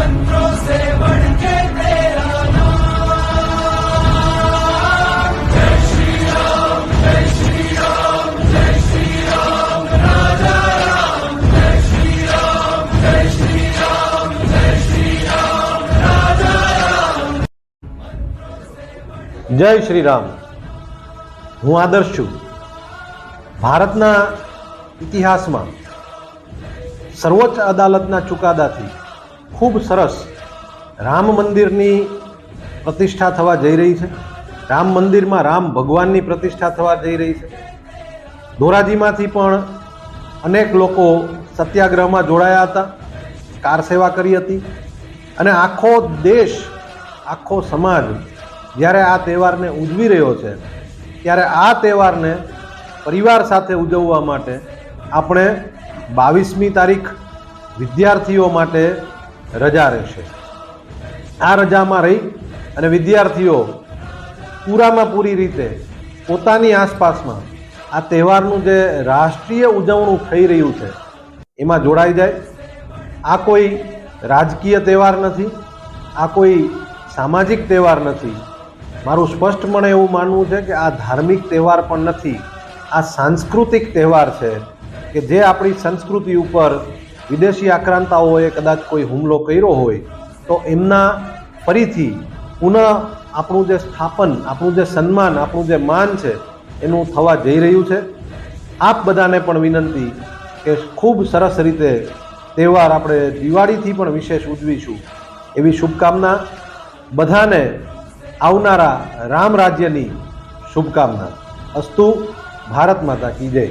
मंत्रों से बढ़ के तेरा नाम। जय श्री राम, जय श्री राम, जय श्री राम, राजा राम। जय श्री राम, जय श्री राम, जय श्री राम, राजा राम। जय श्री राम। હું આદર્શ છું। ભારતના ઇતિહાસમાં સર્વોચ્ચ અદાલતના ચુકાદાથી ખૂબ સરસ રામ મંદિરની પ્રતિષ્ઠા થવા જઈ રહી છે। રામ મંદિરમાં રામ ભગવાનની પ્રતિષ્ઠા થવા જઈ રહી છે। ધોરાજીમાંથી પણ અનેક લોકો સત્યાગ્રહમાં જોડાયા હતા, કાર સેવા કરી હતી અને આખો દેશ, આખો સમાજ જ્યારે આ તહેવારને ઉજવી રહ્યો છે ત્યારે આ તહેવારને પરિવાર સાથે ઉજવવા માટે આપણે 22મી તારીખ વિદ્યાર્થીઓ માટે રજા રહેશે। આ રજામાં રહી અને વિદ્યાર્થીઓ પૂરામાં પૂરી રીતે પોતાની આસપાસમાં આ તહેવારનું જે રાષ્ટ્રીય ઉજવણું થઈ રહ્યું છે એમાં જોડાઈ જાય। આ કોઈ રાજકીય તહેવાર નથી, આ કોઈ સામાજિક તહેવાર નથી। મારું સ્પષ્ટપણે એવું માનવું છે કે આ ધાર્મિક તહેવાર પણ નથી, આ સાંસ્કૃતિક તહેવાર છે કે જે આપણી સંસ્કૃતિ ઉપર વિદેશી આક્રાંતાઓએ કદાચ કોઈ હુમલો કર્યો હોય તો એમના ફરીથી પુનઃ આપણું જે સ્થાપન, આપણું જે સન્માન, આપણું જે માન છે એનું થવા જઈ રહ્યું છે। આપ બધાને પણ વિનંતી કે ખૂબ સરસ રીતે તહેવાર આપણે દિવાળીથી પણ વિશેષ ઉજવીશું એવી શુભકામના। બધાને આવનારા રામ રાજ્યની શુભકામના। અસ્તુ। ભારત માતા કી જય।